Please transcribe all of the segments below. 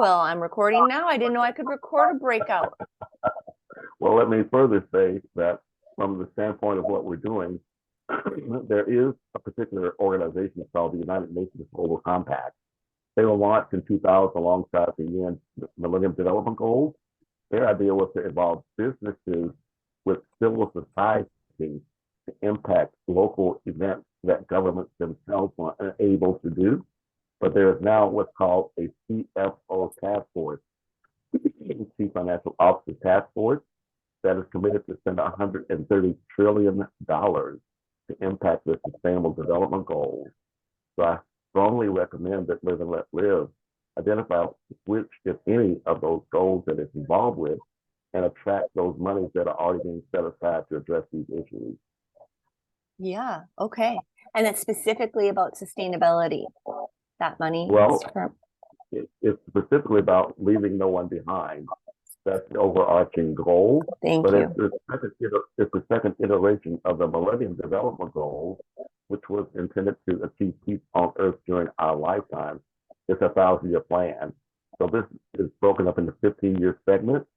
Well, I'm recording now. I didn't know I could record a breakout. Well, let me further say that from the standpoint of what we're doing, there is a particular organization called the United Nations Global Compact. They were launched in 2000 alongside the UN Millennium Development Goals. Their idea was to involve businesses with civil society to impact local events that governments themselves weren't able to do. But there is now what's called a CFO task force, Chief Financial Officer Task Force, that is committed to spend $130 trillion to impact the Sustainable Development Goals. So I strongly recommend that Live and Let Live identify which, if any, of those goals that it's involved with and attract those monies that are already being set aside to address these issues. Yeah, okay. And it's specifically about sustainability, that money? Well, it's specifically about leaving no one behind. That's the overarching goal. Thank but you. It's the second iteration of the Millennium Development Goals, which was intended to achieve peace on Earth during our lifetime. It's a 1,000-year plan. So this is broken up into 15-year segments.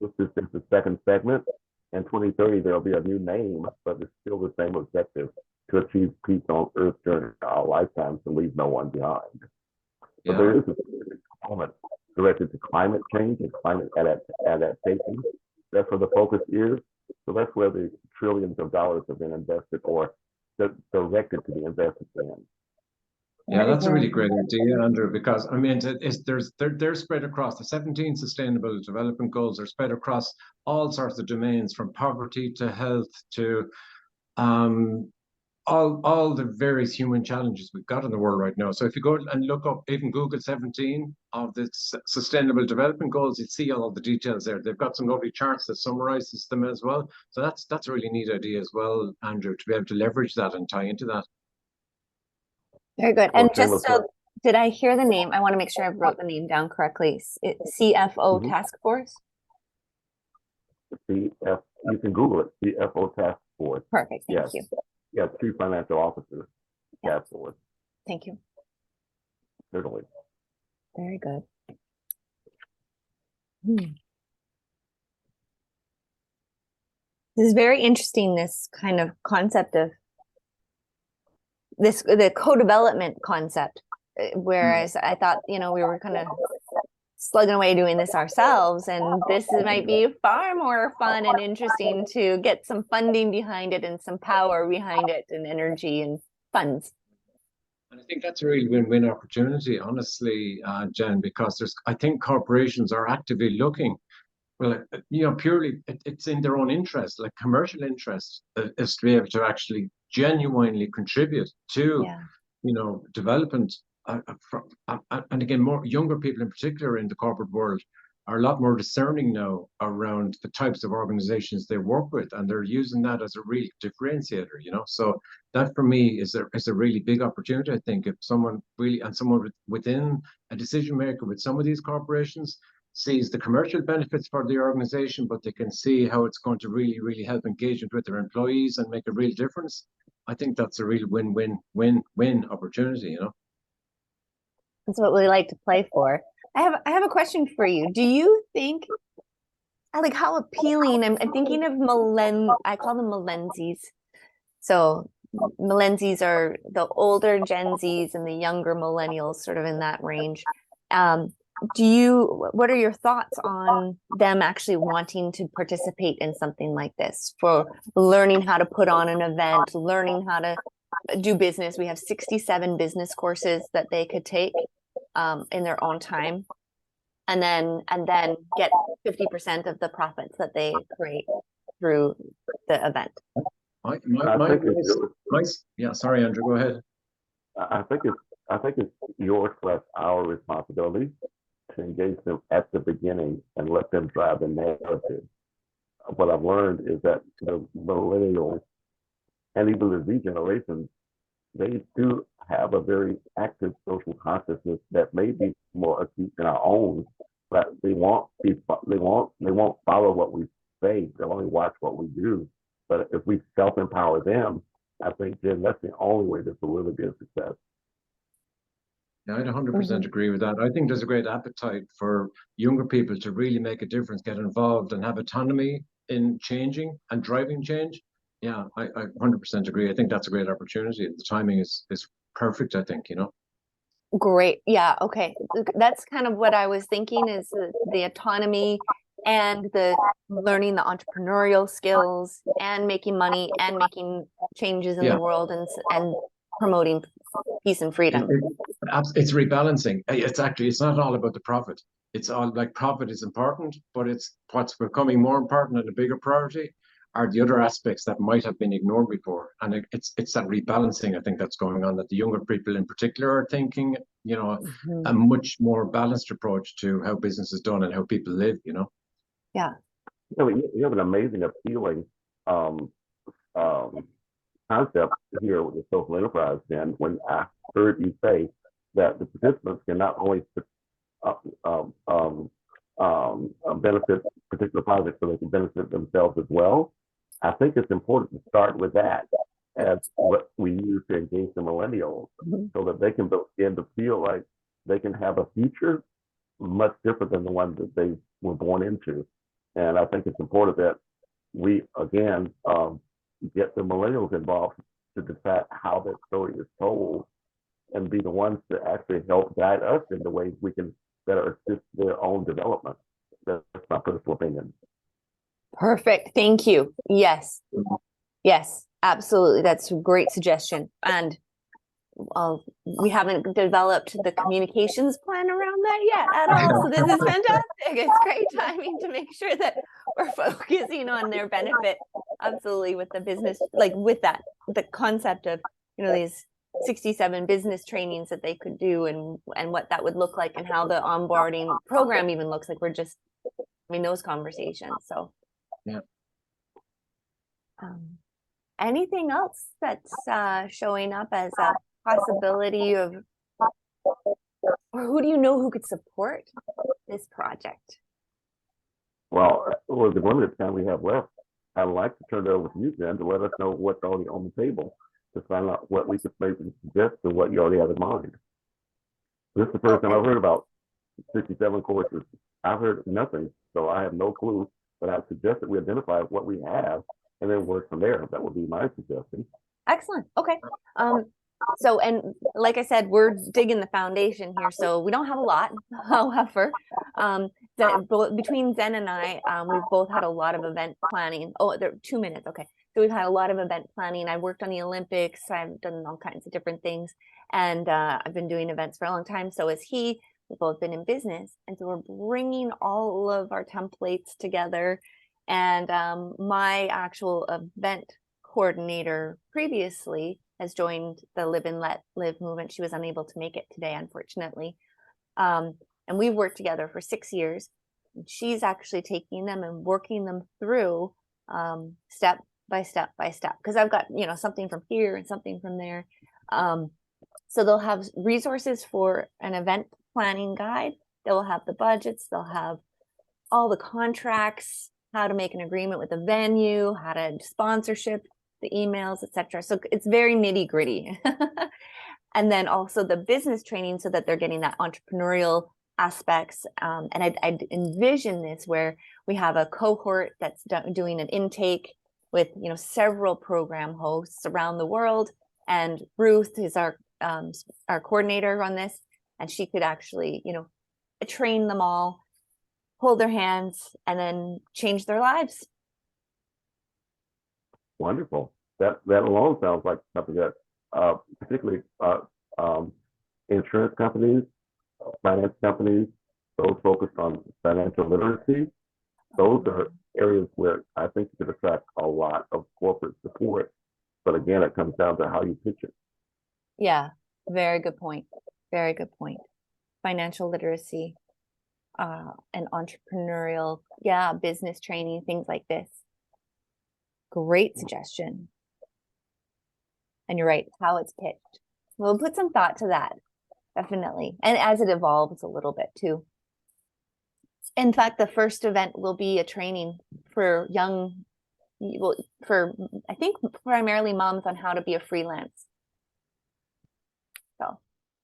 This is just the second segment. In 2030, there'll be a new name, but it's still the same objective: to achieve peace on Earth during our lifetime, to leave no one behind. Yeah. But there is a component directed to climate change and climate adaptation. That's where the focus is. So that's where the trillions of dollars have been invested or directed to be invested in. Yeah, that's a really great idea, Andrew, because I mean, they're spread across the 17 Sustainable Development Goals. Are spread across all sorts of domains, from poverty to health to all the various human challenges we've got in the world right now. So if you go and look up, even Google 17 of the Sustainable Development Goals, you see all the details there. They've got some lovely charts that summarizes them as well. So that's a really neat idea as well, Andrew, to be able to leverage that and tie into that. Very good. And just so, did I hear the name? I want to make sure I wrote the name down correctly. CFO Task Force? You can Google it, CFO Task Force. Perfect, thank you. Yeah, Chief Financial Officer Task Force. Thank you. Certainly. Very good. This is very interesting, this kind of concept of the co-development concept, whereas I thought, we were kind of slugging away doing this ourselves, and this might be far more fun and interesting to get some funding behind it and some power behind it and energy and funds. And I think that's a really win-win opportunity, honestly, Jen, because I think corporations are actively looking. Well, purely it's in their own interest, like commercial interest, is to be able to actually genuinely contribute to, development. And again, more younger people in particular in the corporate world are a lot more discerning now around the types of organizations they work with, and they're using that as a real differentiator. So that for me is a really big opportunity. I think if someone within a decision maker with some of these corporations sees the commercial benefits for the organization, but they can see how it's going to really, really help engagement with their employees and make a real difference, I think that's a real win-win-win-win opportunity, That's what we like to play for. I have a question for you. Do you think, like, how appealing, I'm thinking of I call them millennials. So millennials are the older Gen Zs and the younger millennials, sort of in that range. What are your thoughts on them actually wanting to participate in something like this, for learning how to put on an event, learning how to do business? We have 67 business courses that they could take in their own time, and then get 50% of the profits that they create through the event. Yeah, sorry, Andrew, go ahead. I think it's our responsibility to engage them at the beginning and let them drive the narrative. What I've learned is that the millennials and even the Z generation, they do have a very active social consciousness that may be more acute than our own, but they won't follow what we say. They'll only watch what we do. But if we self-empower them, I think, Jen, that's the only way this will really be a success. Yeah, I'd 100% agree with that. I think there's a great appetite for younger people to really make a difference, get involved, and have autonomy in changing and driving change. Yeah, I 100% agree. I think that's a great opportunity. The timing is perfect, I think, you know. Great. Yeah. Okay. That's kind of what I was thinking is the autonomy and the learning the entrepreneurial skills and making money and making changes in Yeah. the world and promoting peace and freedom. It's rebalancing. It's not all about the profit. It's all like profit is important, but it's what's becoming more important and a bigger priority are the other aspects that might have been ignored before. And it's that rebalancing, I think, that's going on, that the younger people in particular are thinking, you know, a much more balanced approach to how business is done and how people live, you know. Yeah. You have an amazing, appealing concept here with the social enterprise. Then, when I heard you say that the participants can not only benefit particular projects, but they can benefit themselves as well. I think it's important to start with that as what we use to engage the millennials, so that they can begin to feel like they can have a future much different than the one that they were born into. And I think it's important that we, again, get the millennials involved to decide how that story is told and be the ones to actually help guide us in the ways we can better assist their own development. That's my personal opinion. Perfect. Thank you. Yes. Yes, absolutely. That's a great suggestion. And we haven't developed the communications plan around that yet at all. So this is fantastic. It's great timing to make sure that we're focusing on their benefit. Absolutely, with the business, like with that, the concept of, you know, these 67 business trainings that they could do and what that would look like and how the onboarding program even looks like. We're just having those conversations. So yeah. Anything else that's showing up as a possibility of, or who do you know who could support this project? Well, with the limited time we have left, I'd like to turn it over to you, Jen, to let us know what's already on the table, to find out what we could maybe suggest to what you already have in mind. This is the first time I've heard about 67 courses. I've heard nothing, so I have no clue, but I suggest that we identify what we have and then work from there. That would be my suggestion. Excellent. Okay. So, and like I said, we're digging the foundation here, so we don't have a lot. However, between Zen and I, we've both had a lot of event planning. Oh, there 2 minutes. Okay. So we've had a lot of event planning. I worked on the Olympics. I've done all kinds of different things, and I've been doing events for a long time. So as we've both been in business, and so we're bringing all of our templates together. And my actual event coordinator previously has joined the Live and Let Live movement. She was unable to make it today, unfortunately. And we've worked together for 6 years. And she's actually taking them and working them through step by step by step. Because I've got, you know, something from here and something from there. So they'll have resources for an event planning guide. They'll have the budgets. They'll have all the contracts, how to make an agreement with the venue, how to sponsorship, the emails, etc. So it's very nitty gritty. And then also the business training, so that they're getting that entrepreneurial aspects. And I'd envision this where we have a cohort that's doing an intake with, you know, several program hosts around the world. And Ruth is our coordinator on this, and she could actually, you know, train them all, hold their hands, and then change their lives. Wonderful. That alone sounds like something that particularly insurance companies, finance companies, those focused on financial literacy, those are areas where I think you could attract a lot of corporate support. But again, it comes down to how you pitch it. Yeah, very good point. Very good point. Financial literacy and entrepreneurial, business training, things like this. Great suggestion. And you're right, how it's pitched. We'll put some thought to that, definitely. And as it evolves a little bit too. In fact, the first event will be a training for I think primarily moms on how to be a freelance